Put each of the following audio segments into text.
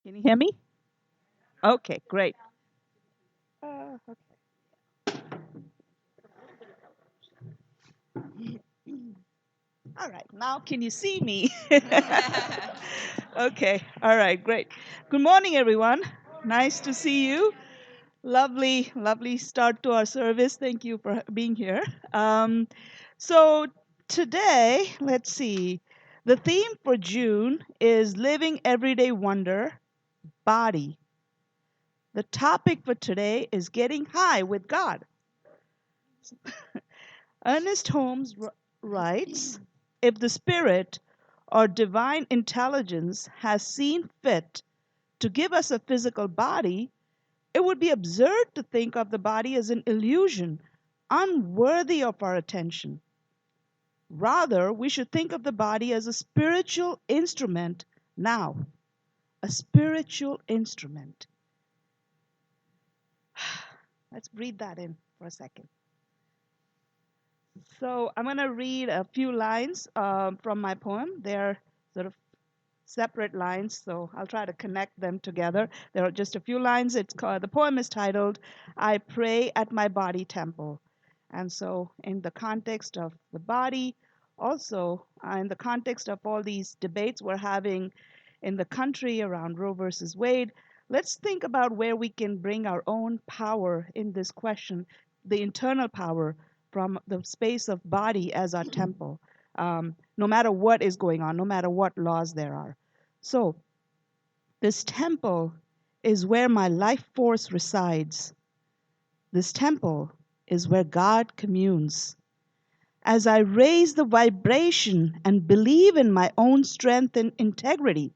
Can you hear me? Okay, great. All right, now can you see me? Okay, all right, great. Good morning, everyone. Nice to see you. Lovely, lovely start to our service. Thank you for being here. So, today, let's see. The theme for June is Living Everyday Wonder Body. The topic for today is Getting High with God. Ernest Holmes writes, if the spirit or divine intelligence has seen fit to give us a physical body, it would be absurd to think of the body as an illusion, unworthy of our attention. Rather, we should think of the body as a spiritual instrument now. A spiritual instrument. Let's breathe that in for a second. So I'm going to read a few lines from my poem. They're sort of separate lines, so I'll try to connect them together. There are just a few lines. The poem is titled, I Pray at My Body Temple. And so in the context of the body, also in the context of all these debates we're having in the country around Roe versus Wade, let's think about where we can bring our own power in this question, the internal power from the space of body as our temple, no matter what is going on, no matter what laws there are. So, this temple is where my life force resides. This temple is where God communes. As I raise the vibration and believe in my own strength and integrity,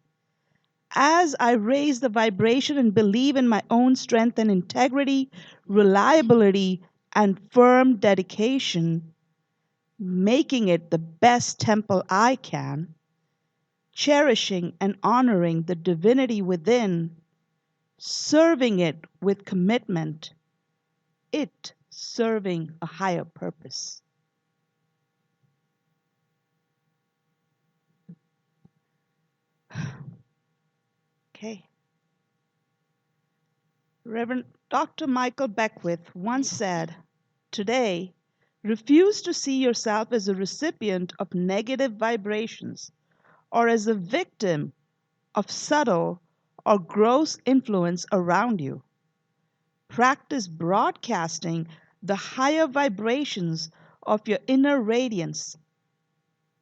as I raise the vibration and believe in my own strength and integrity, reliability, and firm dedication, making it the best temple I can, cherishing and honoring the divinity within, serving it with commitment, it serving a higher purpose. Okay. Reverend Dr. Michael Beckwith once said, today, refuse to see yourself as a recipient of negative vibrations or as a victim of subtle or gross influence around you. Practice broadcasting the higher vibrations of your inner radiance.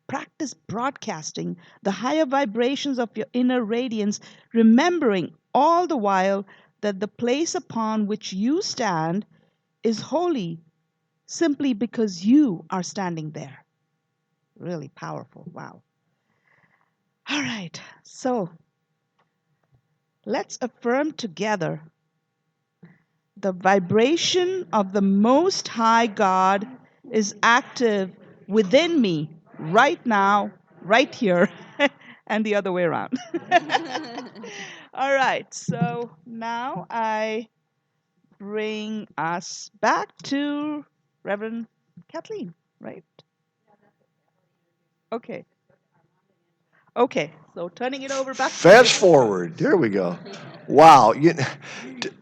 Practice broadcasting the higher vibrations of your inner radiance, remembering all the while that the place upon which you stand is holy simply because you are standing there. Really powerful. Wow. All right. So let's affirm together the vibration of the Most High God is active within me right now, right here, and the other way around. All right, so now I bring us back to Reverend Kathleen, right? Okay. Okay, so turning it over back to Fast you. forward. There we go. Wow.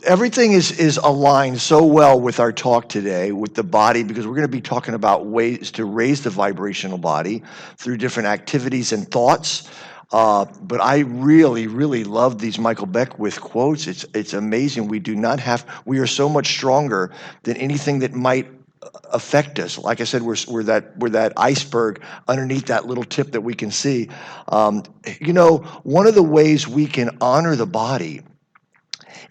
Everything is aligned so well with our talk today with the body because we're going to be talking about ways to raise the vibrational body through different activities and thoughts. But I really, really love these Michael Beckwith quotes. It's amazing. We are so much stronger than anything that might affect us. Like I said, we're that iceberg underneath that little tip that we can see. One of the ways we can honor the body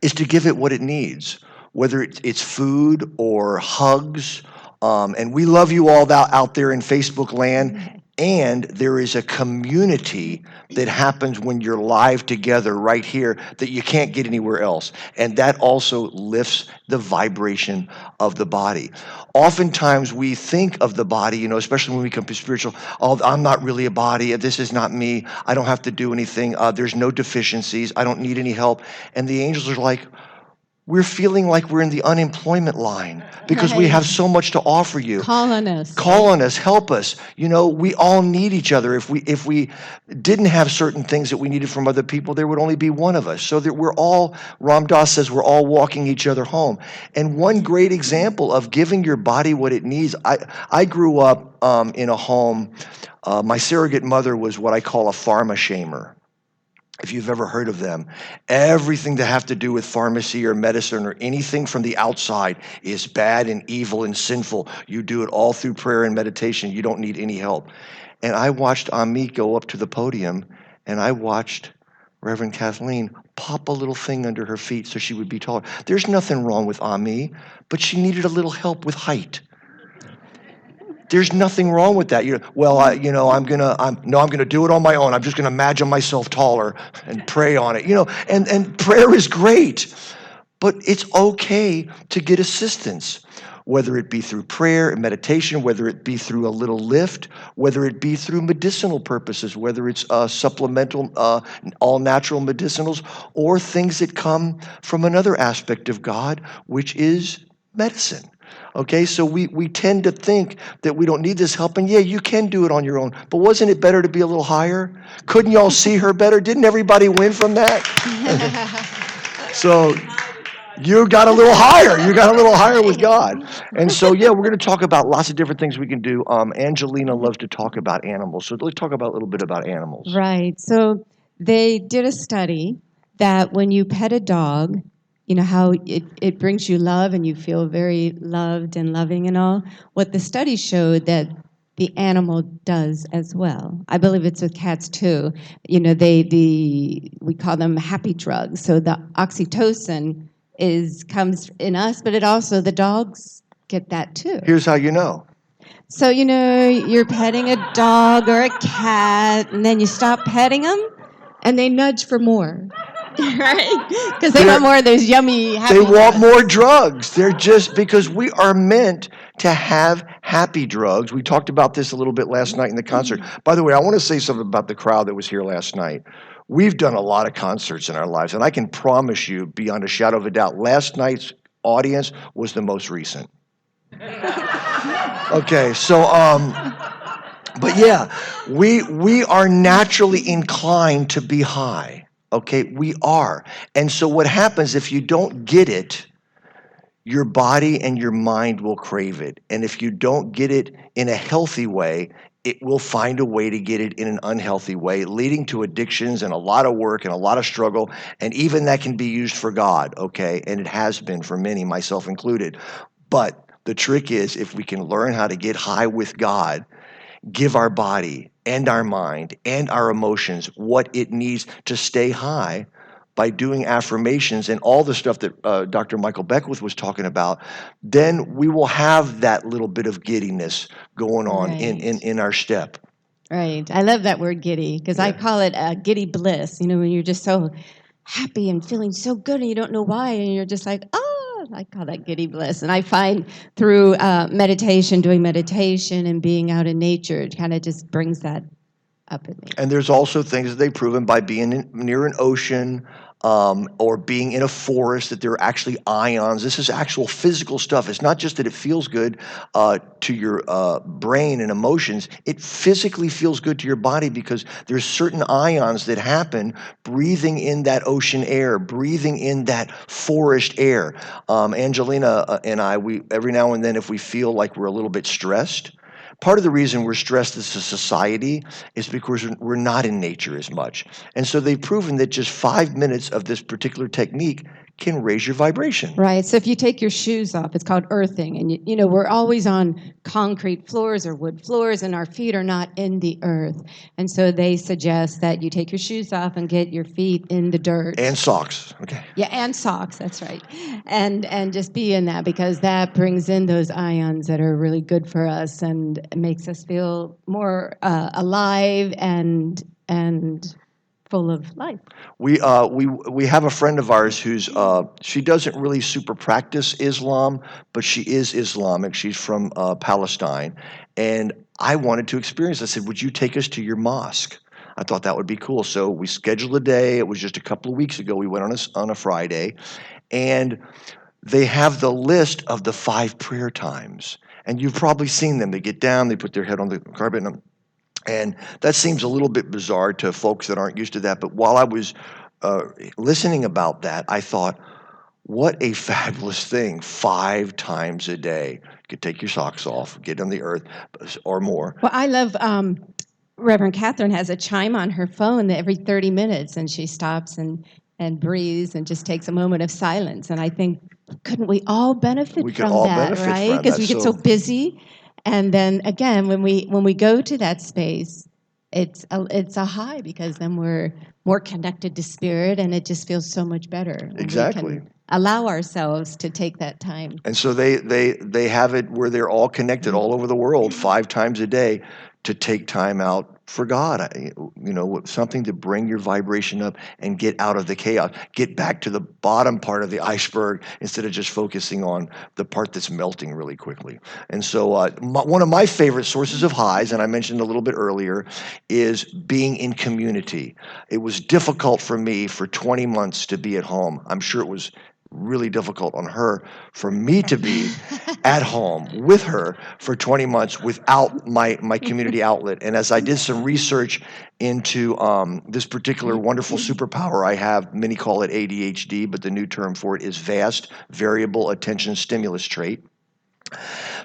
is to give it what it needs, whether it's food or hugs. And we love you all out there in Facebook land. And there is a community that happens when you're live together right here that you can't get anywhere else. And that also lifts the vibration of the body. Oftentimes we think of the body, especially when we come to spiritual, oh, I'm not really a body. This is not me. I don't have to do anything. There's no deficiencies. I don't need any help. And the angels are like, we're feeling like we're in the unemployment line because we have Right. so much to offer you. Call on us, Call right? on us, help us. We all need each other. If we didn't have certain things that we needed from other people, there would only be one of us. So that we're all, Ram Dass says, we're all walking each other home. And one great example of giving your body what it needs, I grew up in a home. My surrogate mother was what I call a pharma shamer, if you've ever heard of them. Everything that have to do with pharmacy or medicine or anything from the outside is bad and evil and sinful. You do it all through prayer and meditation. You don't need any help. And I watched Ami go up to the podium, and I watched Reverend Kathleen pop a little thing under her feet so she would be taller. There's nothing wrong with Ami, but she needed a little help with height. There's nothing wrong with that. I'm gonna do it on my own. I'm just gonna imagine myself taller and pray on it. And prayer is great, but it's okay to get assistance, whether it be through prayer and meditation, whether it be through a little lift, whether it be through medicinal purposes, whether it's supplemental, all natural medicinals, or things that come from another aspect of God, which is medicine. Okay, so we tend to think that we don't need this help, and yeah, you can do it on your own. But wasn't it better to be a little higher? Couldn't y'all see her better? Didn't everybody win from that? So you got a little higher. You got a little higher with God. And so, yeah, we're going to talk about lots of different things we can do. Angelina loves to talk about animals. So let's talk about a little bit about animals. Right. So they did a study that when you pet a dog, you know how it brings you love and you feel very loved and loving and all. What the study showed that the animal does as well. I believe it's with cats too. You know, we call them happy drugs. So the oxytocin comes in us, but it also the dogs get that too. Here's how you know. So, you know, you're petting a dog or a cat, and then you stop petting them, and they nudge for more. Right? Because they want more of those yummy, happy They want drugs. more drugs. They're just because we are meant to have happy drugs. We talked about this a little bit last night in the concert. By the way, I want to say something about the crowd that was here last night. We've done a lot of concerts in our lives, and I can promise you, beyond a shadow of a doubt, last night's audience was the most recent. Okay, so but yeah, we are naturally inclined to be high. Okay, we are. And so what happens if you don't get it, your body and your mind will crave it. And if you don't get it in a healthy way, it will find a way to get it in an unhealthy way, leading to addictions and a lot of work and a lot of struggle. And even that can be used for God, okay? And it has been for many, myself included. But the trick is if we can learn how to get high with God, give our body and our mind and our emotions what it needs to stay high by doing affirmations and all the stuff that Dr. Michael Beckwith was talking about, then we will have that little bit of giddiness going on in our step. Right. I love that word giddy because I call it giddy bliss. You know, when you're just so happy and feeling so good and you don't know why, and you're just like, oh, I call that giddy bliss. And I find through meditation, doing meditation and being out in nature, it kind of just brings that up in me. And there's also things that they've proven by being near an ocean or being in a forest that there are actually ions. This is actual physical stuff. It's not just that it feels good to your brain and emotions. It physically feels good to your body because there's certain ions that happen breathing in that ocean air, breathing in that forest air. Angelina and I, we every now and then, if we feel like we're a little bit stressed, part of the reason we're stressed as a society is because we're not in nature as much. And so they've proven that just 5 minutes of this particular technique can raise your vibration. Right. So if you take your shoes off, it's called earthing. And, you know, we're always on concrete floors or wood floors, and our feet are not in the earth. And so they suggest that you take your shoes off and get your feet in the dirt. And socks. Okay. Yeah, and socks. That's right. And just be in that because that brings in those ions that are really good for us and makes us feel more alive and full of life. We have a friend of ours who's she doesn't really super practice Islam, but she is Islamic. She's from Palestine, and I wanted to experience. I said, "Would you take us to your mosque?" I thought that would be cool. So we scheduled a day. It was just a couple of weeks ago. We went on a Friday, And they have the list of the 5 prayer times. And you've probably seen them. They get down, they put their head on the carpet, and that seems a little bit bizarre to folks that aren't used to that. But while I was listening about that, I thought, what a fabulous thing, 5 times a day. You could take your socks off, get on the earth, or more. Well, I love Reverend Catherine has a chime on her phone that every 30 minutes, and she stops and breathes and just takes a moment of silence. And I think, couldn't we all benefit We could from all that, benefit right? from Because that. we get so busy. And then again, when we go to that space, it's a high because then we're more connected to spirit, and it just feels so much better when Exactly. we can allow ourselves to take that time. And so they have it where they're all connected all over the world 5 times a day to take time out for God. Something to bring your vibration up and get out of the chaos. Get back to the bottom part of the iceberg instead of just focusing on the part that's melting really quickly. And so one of my favorite sources of highs, and I mentioned a little bit earlier, is being in community. It was difficult for me for 20 months to be at home. I'm sure it was really difficult on her for me to be at home with her for 20 months without my community outlet. And as I did some research into this particular wonderful superpower I have, many call it ADHD, but the new term for it is vast variable attention stimulus trait.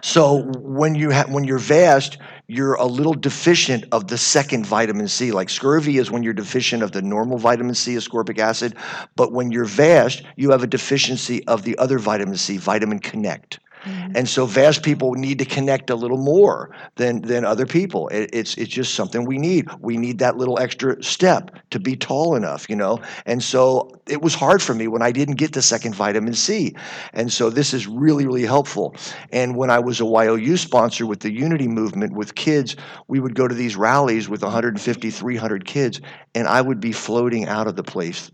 So when you're vast, you're a little deficient of the second vitamin C. Like scurvy is when you're deficient of the normal vitamin C, ascorbic acid, but when you're vast, you have a deficiency of the other vitamin C, vitamin connect. And so vast people need to connect a little more than other people. It's just something we need. We need that little extra step to be tall enough, And so it was hard for me when I didn't get the second vitamin C. And so this is really, really helpful. And when I was a YOU sponsor with the Unity Movement with kids, we would go to these rallies with 150, 300 kids, and I would be floating out of the place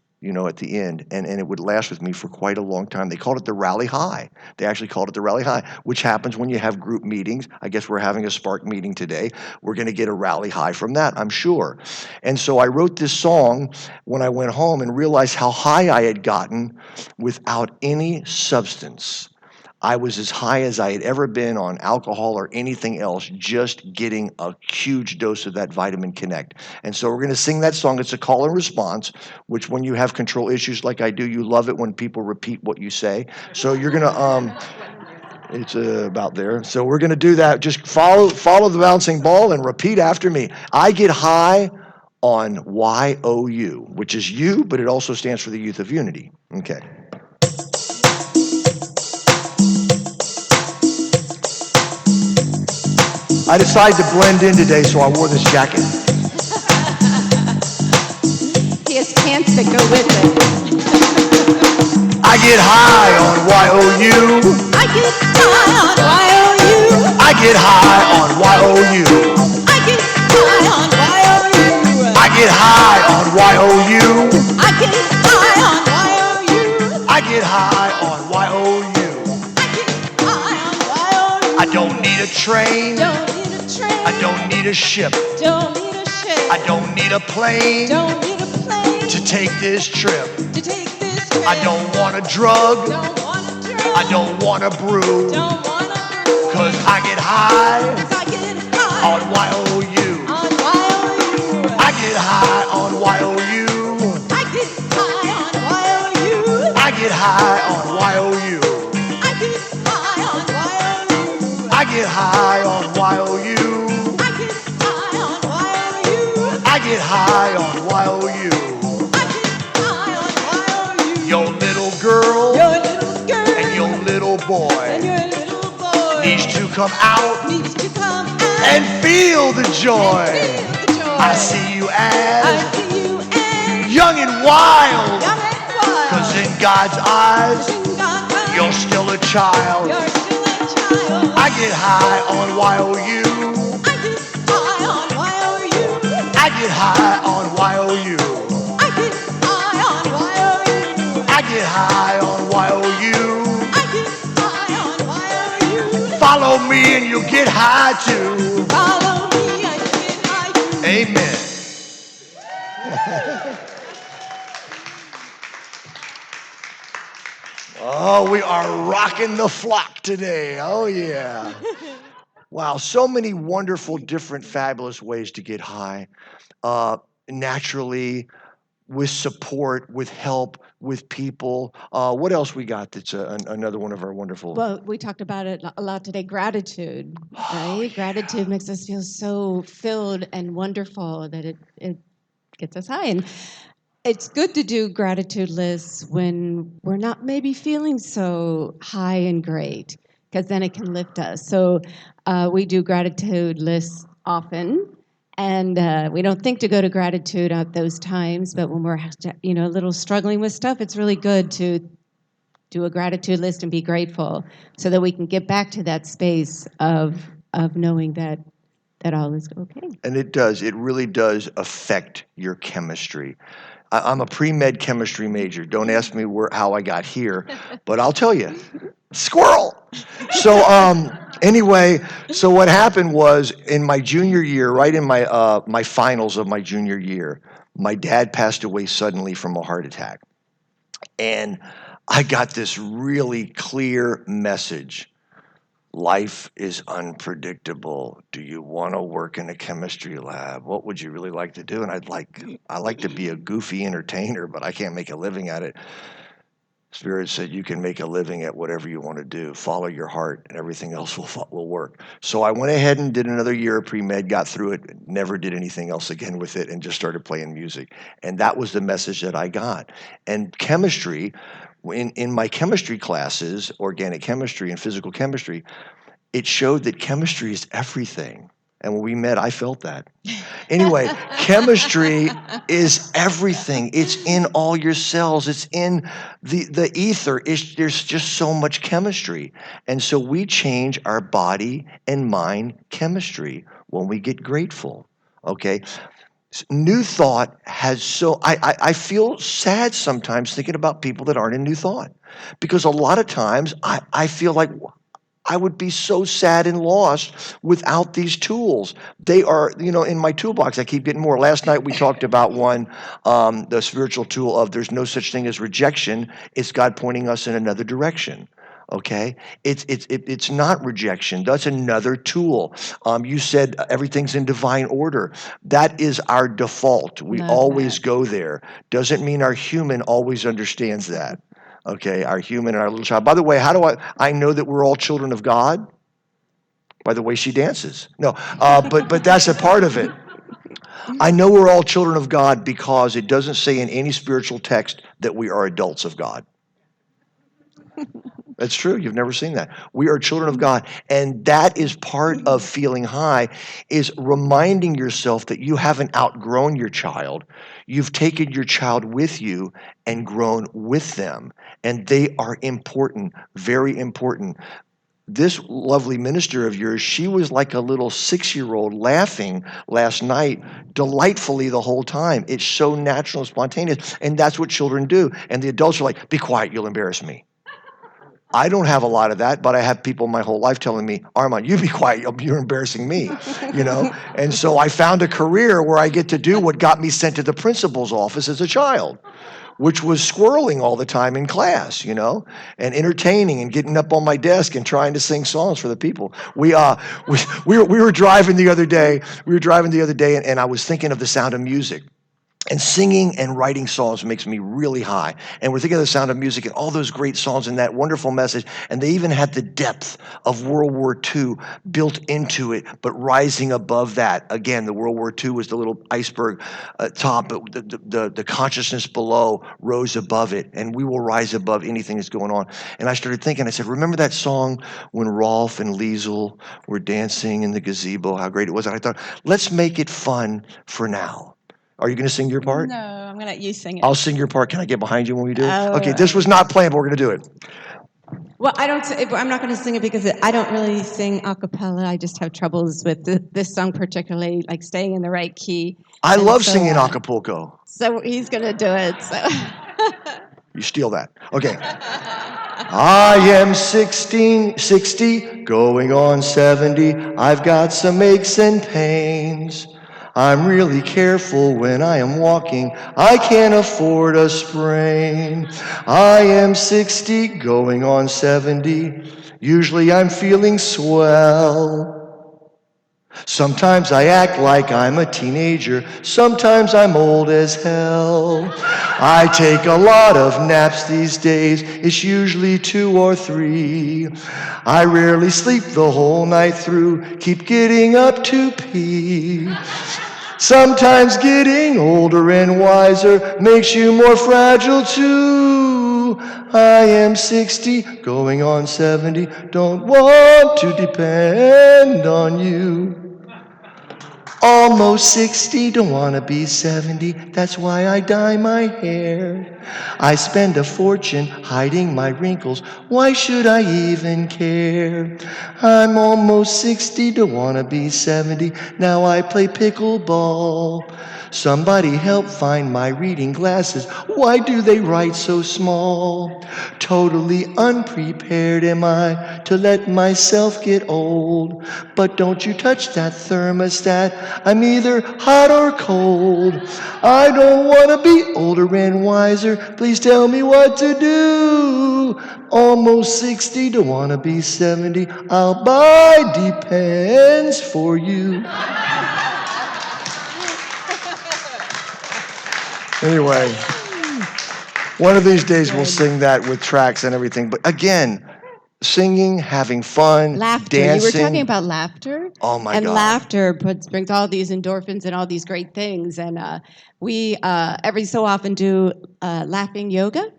at the end, and it would last with me for quite a long time. They called it the rally high. They actually called it the rally high, which happens when you have group meetings. I guess we're having a Spark meeting today. We're going to get a rally high from that, I'm sure. And so I wrote this song when I went home and realized how high I had gotten without any substance. I was as high as I had ever been on alcohol or anything else, just getting a huge dose of that vitamin connect. And so we're going to sing that song. It's a call and response, which when you have control issues like I do, you love it when people repeat what you say. So you're going to, it's about there. So we're going to do that. Just follow the bouncing ball and repeat after me. I get high on YOU, which is you, but it also stands for the Youth of Unity. Okay. I decided to blend in today, so I wore this jacket. He has pants that go with it. I get high on YOU. I get high on YOU. I get high on YOU. I get high on YOU. I get high on YOU. I get high on YOU. I get high on YOU. I get high on YOU. I don't need a train. Don't need a train. I don't need a ship. Don't need a ship. I don't need a plane Don't need a plane to take this trip. to take this trip. I don't want a drug. Don't want a drug. I don't want a brew. Don't want a brew. 'Cause I get high 'Cause I get high on YOU. on YOU. I get high on YOU. I get high on YOU. I get high on YOU. I get high on YOU. I get high on YOU. I get high on YOU. I get high on YOU. I get high on YOU. Your little girl Your little girl and your little and boy your little boy needs to come out needs to come out and feel the joy. feel the joy. I see you I as see you as young and wild. young and wild. 'Cause in God's eyes, In God's eyes, you're still a child. you're still a child. I get high on YOU. I get high on YOU. I get high on YOU. I get high on YOU. I get high on YOU. I get high on YOU. Follow me and you'll get high too. Follow me, I get high too. Amen. Oh, we are rocking the flock today. Oh, yeah. Wow, so many wonderful, different, fabulous ways to get high. Uh, Naturally, with support, with help, with people. What else we got that's another one of our wonderful. Well, we talked about it a lot today, gratitude, right? Gratitude makes us feel so filled and wonderful that it gets us high. And it's good to do gratitude lists when we're not maybe feeling so high and great, because then it can lift us. So we do gratitude lists often, and we don't think to go to gratitude at those times. But when we're a little struggling with stuff, it's really good to do a gratitude list and be grateful, so that we can get back to that space of knowing that all is okay. And it does. It really does affect your chemistry. I'm a pre-med chemistry major. Don't ask me how I got here, but I'll tell you. Squirrel. So anyway, so what happened was in my junior year, right in my finals of my junior year, my dad passed away suddenly from a heart attack. And I got this really clear message. Life is unpredictable. Do you want to work in a chemistry lab? What would you really like to do? And I like to be a goofy entertainer, but I can't make a living at it. Spirit said you can make a living at whatever you want to do. Follow your heart, and everything else will work. So I went ahead and did another year of pre-med, got through it, never did anything else again with it, and just started playing music. And that was the message that I got. And chemistry, in my chemistry classes, organic chemistry and physical chemistry, it showed that chemistry is everything. And when we met, I felt that. Anyway, chemistry is everything. It's in all your cells. It's in the ether. There's just so much chemistry. And so we change our body and mind chemistry when we get grateful. Okay? New Thought has I feel sad sometimes thinking about people that aren't in New Thought. Because a lot of times I feel like I would be so sad and lost without these tools. They are, in my toolbox, I keep getting more. Last night we talked about one, the spiritual tool of there's no such thing as rejection. It's God pointing us in another direction. Okay, it's not rejection. That's another tool. You said everything's in divine order. That is our default. We Love always that. go there. Doesn't mean our human always understands that. Okay, our human and our little child. By the way, how do I know that we're all children of God? By the way she dances. No, but that's a part of it. I know we're all children of God because it doesn't say in any spiritual text that we are adults of God. That's true. You've never seen that. We are children of God. And that is part of feeling high, is reminding yourself that you haven't outgrown your child. You've taken your child with you and grown with them. And they are important, very important. This lovely minister of yours, she was like a little 6-year-old laughing last night delightfully the whole time. It's so natural and spontaneous. And that's what children do. And the adults are like, be quiet, you'll embarrass me. I don't have a lot of that, but I have people my whole life telling me, Armand, you be quiet, you're embarrassing me. And so I found a career where I get to do what got me sent to the principal's office as a child, which was squirreling all the time in class, and entertaining and getting up on my desk and trying to sing songs for the people. We were driving the other day. And I was thinking of The Sound of Music. And singing and writing songs makes me really high. And we're thinking of The Sound of Music and all those great songs and that wonderful message. And they even had the depth of World War II built into it, but rising above that. Again, the World War II was the little iceberg top, but the consciousness below rose above it. And we will rise above anything that's going on. And I started thinking, I said, remember that song when Rolf and Liesel were dancing in the gazebo, how great it was? And I thought, let's make it fun for now. Are you going to sing your part? No, I'm going to let you sing it. I'll sing your part. Can I get behind you when we do it? Oh, Okay, this was not planned, but we're going to do it. Well, I'm not going to sing it because I don't really sing a cappella. I just have troubles with this song, particularly like staying in the right key. I love singing Acapulco. So he's going to do it. So You steal that. Okay. I am 60, going on 70. I've got some aches and pains. I'm really careful when I am walking. I can't afford a sprain. I am 60, going on 70. Usually I'm feeling swell. Sometimes I act like I'm a teenager. Sometimes I'm old as hell. I take a lot of naps these days. It's usually 2 or 3. I rarely sleep the whole night through. Keep getting up to pee. Sometimes getting older and wiser makes you more fragile too. I am 60, going on 70. Don't want to depend on you. Almost 60, don't wanna be 70. That's why I dye my hair. I spend a fortune hiding my wrinkles. Why should I even care? I'm almost 60, don't wanna be 70. Now I play pickleball. Somebody help find my reading glasses. Why do they write so small? Totally unprepared am I to let myself get old. But don't you touch that thermostat. I'm either hot or cold. I don't want to be older and wiser. Please tell me what to do. Almost 60, don't want to be 70. I'll buy Depends for you. Anyway, one of these days we'll sing that with tracks and everything. But again, singing, having fun, Laughter. dancing. You were talking about laughter. Oh my and God. laughter brings all these endorphins and all these great things. And we every so often do laughing yoga.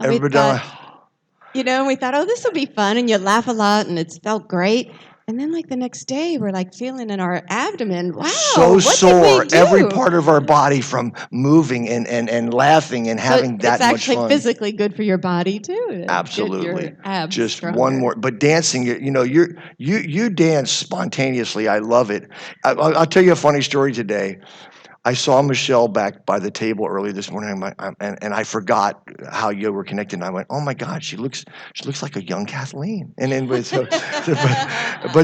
And we Everybody, thought, we thought, oh, this will be fun. And you laugh a lot and it's felt great. And then like the next day, we're like feeling in our abdomen, wow, so what sore. did we do? Every part of our body from moving and laughing and having that much fun. It's actually physically good for your body too. Absolutely. Get your abs Just stronger. one more. But dancing, you dance spontaneously. I love it. I'll tell you a funny story today. I saw Michelle back by the table early this morning, and I forgot how you were connected. And I went, "Oh my God, she looks like a young Kathleen." And then, but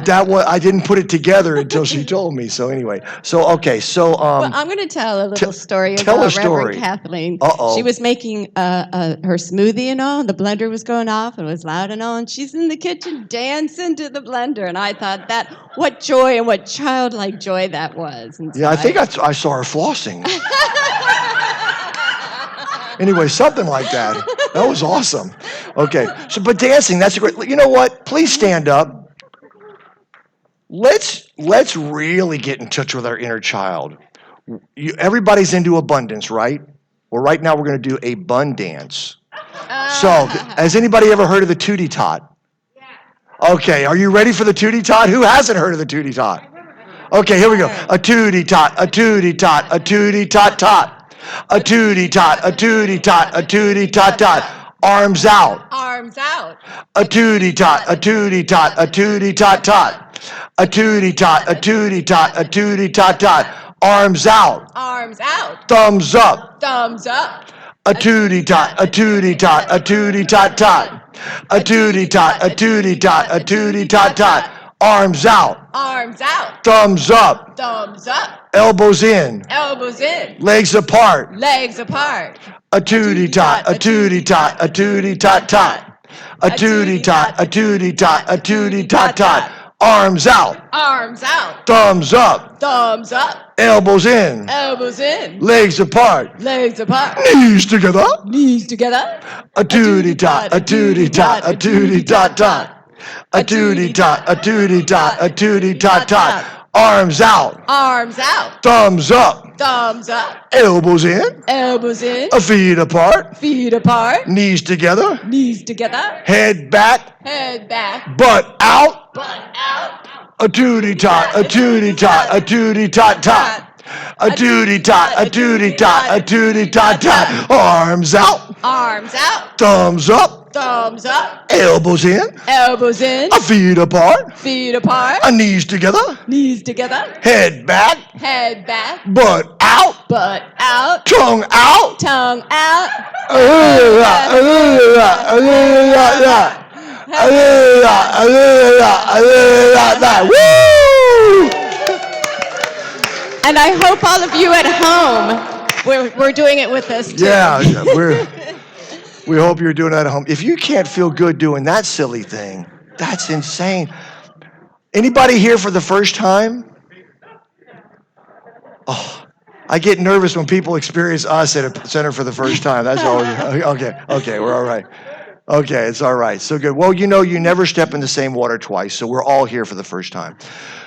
that was I didn't put it together until she told me. So anyway, okay, well, I'm going to tell a little story tell about a story. Reverend Kathleen. Uh-oh. She was making her smoothie and all, and the blender was going off and it was loud and all, and she's in the kitchen dancing to the blender, and I thought what joy and what childlike joy that was. And so Yeah, I think I saw her flossing. Anyway, something like that. That was awesome. Okay, but dancing, that's a great. You know what? Please stand up. Let's really get in touch with our inner child. Everybody's into abundance, right? Well, right now we're going to do a bun dance. So, has anybody ever heard of the tootie tot? Yeah. Okay, are you ready for the tootie tot? Who hasn't heard of the tootie tot? Okay, here we go. A tootie tot, a tootie tot, a tootie tot tot. A tootie tot, a tootie tot, a tootie tot tot. Arms out. Arms out. A tootie tot, a tootie tot, a tootie tot tot. A tootie tot, a tootie tot, a tootie tot tot. Arms out. Arms out. Thumbs up. Thumbs up. A tootie tot, a tootie tot, a tootie tot tot. A tootie tot, a tootie tot, a tootie tot tot. Arms out. Arms out. Thumbs up. Thumbs up. Elbows in. Elbows in. Legs apart. Legs apart. A tootie tot, a tootie tot, a tootie tot tot. A tootie tot, a tootie tot, a tootie tot tot. Arms out. Arms out. Thumbs up. Thumbs up. Elbows in. Elbows in. Legs apart. Legs apart. Knees together. Knees together. A tootie tot, a tootie tot, a tootie tot tot. A tootie tot, a tootie tot, a tootie tot tot. Arms out. Arms out. Thumbs up. Thumbs up. Elbows in. Elbows in. Feet apart. Feet apart. Knees together. Knees together. Head back. Head back. Butt out. Butt out. A tootie tot, a tootie tot, a tootie tot tot. A tootie tot, a tootie tot, a tootie tot tot. Arms out. Arms out. Thumbs up. Thumbs up. Elbows in. Elbows in. Feet apart. Feet apart. Knees together. Knees together. Head back. Head back. Butt out. Butt out. Tongue out. Tongue out. Woo! And I hope all of you at home, we're doing it with us too. Yeah, we hope you're doing that at home. If you can't feel good doing that silly thing, that's insane. Anybody here for the first time? Oh, I get nervous when people experience us at a center for the first time. That's always okay. Okay, we're all right. Okay, it's all right. So good. Well, you never step in the same water twice, so we're all here for the first time.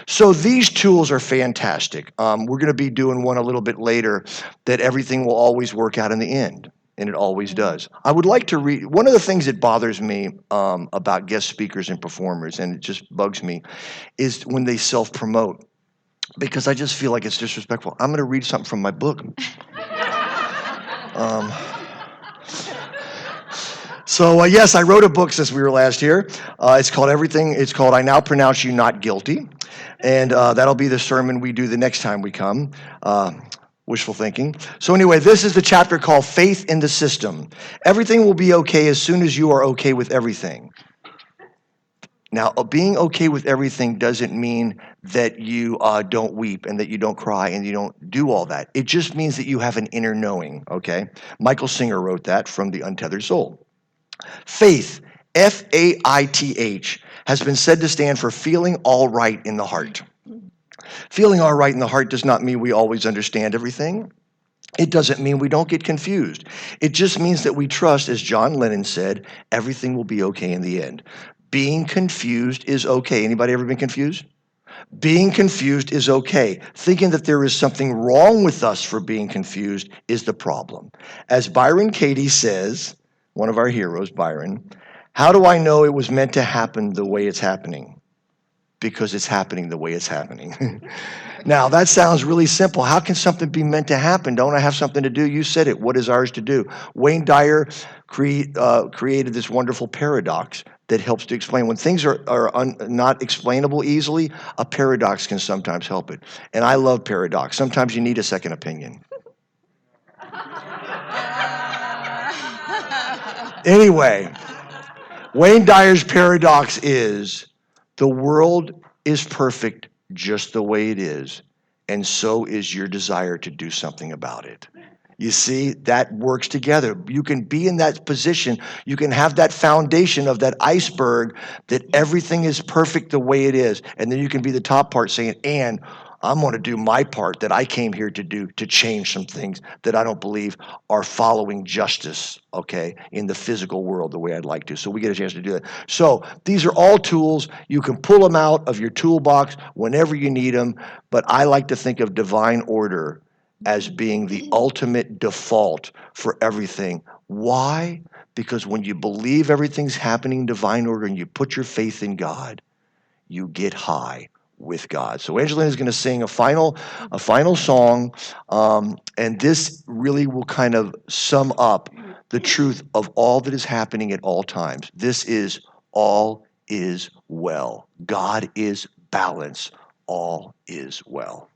So these tools are fantastic. We're going to be doing one a little bit later that everything will always work out in the end, and it always does. I would like to read one of the things that bothers me about guest speakers and performers, and it just bugs me, is when they self-promote because I just feel like it's disrespectful. I'm going to read something from my book. Um, So yes, I wrote a book since we were last here. It's called Everything. It's called I Now Pronounce You Not Guilty, and that'll be the sermon we do the next time we come. Wishful thinking. So anyway, this is the chapter called Faith in the System. Everything will be okay as soon as you are okay with everything. Now, being okay with everything doesn't mean that you don't weep and that you don't cry and you don't do all that. It just means that you have an inner knowing, okay? Michael Singer wrote that from The Untethered Soul. Faith, Faith, has been said to stand for feeling all right in the heart. Feeling all right in the heart does not mean we always understand everything. It doesn't mean we don't get confused. It just means that we trust, as John Lennon said, everything will be okay in the end. Being confused is okay. Anybody ever been confused? Being confused is okay. Thinking that there is something wrong with us for being confused is the problem. As Byron Katie says, one of our heroes, Byron, how do I know it was meant to happen the way it's happening? Because it's happening the way it's happening. Now, that sounds really simple. How can something be meant to happen? Don't I have something to do? You said it. What is ours to do? Wayne Dyer created this wonderful paradox that helps to explain. When things are not explainable easily, a paradox can sometimes help it. And I love paradox. Sometimes you need a second opinion. Anyway, Wayne Dyer's paradox is the world is perfect just the way it is, and so is your desire to do something about it. You see, that works together. You can be in that position. You can have that foundation of that iceberg that everything is perfect the way it is. And then you can be the top part saying, and I'm going to do my part that I came here to do to change some things that I don't believe are following justice, okay, in the physical world the way I'd like to. So we get a chance to do that. So these are all tools. You can pull them out of your toolbox whenever you need them. But I like to think of divine order as being the ultimate default for everything. Why? Because when you believe everything's happening in divine order and you put your faith in God, you get high with God. So Angelina is going to sing a final song, and this really will kind of sum up the truth of all that is happening at all times. This is all is well. God is balance. All is well.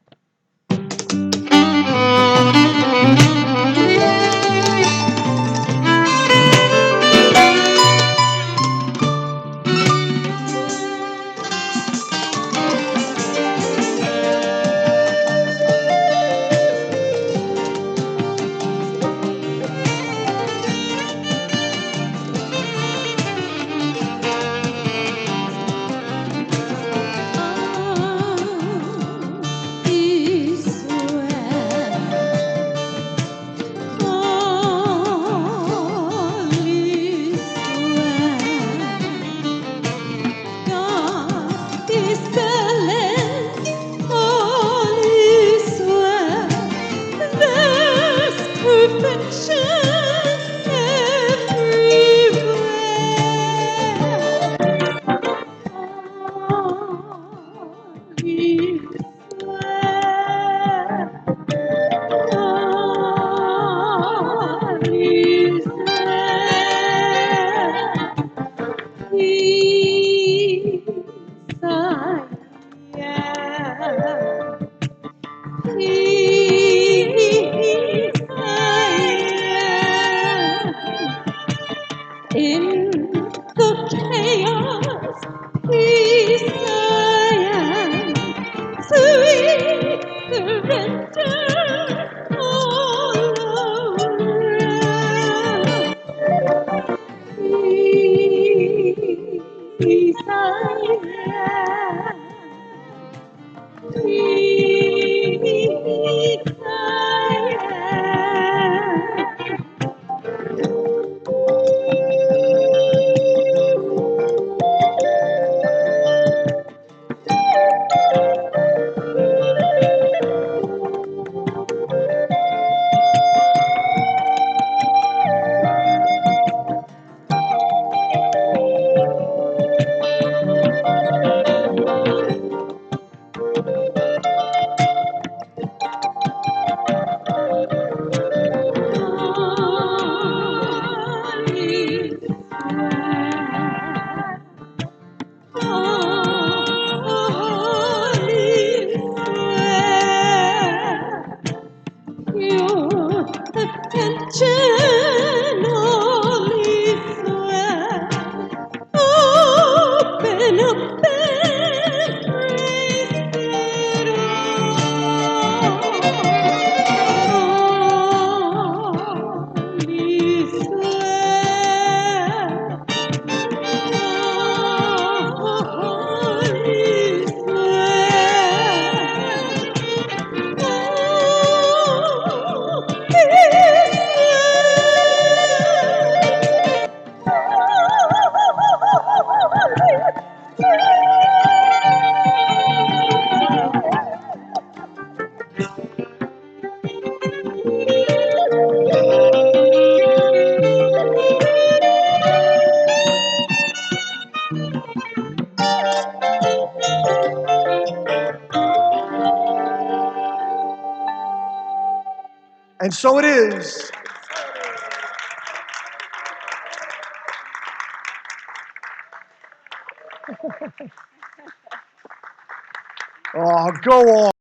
And so it is. Oh, go on.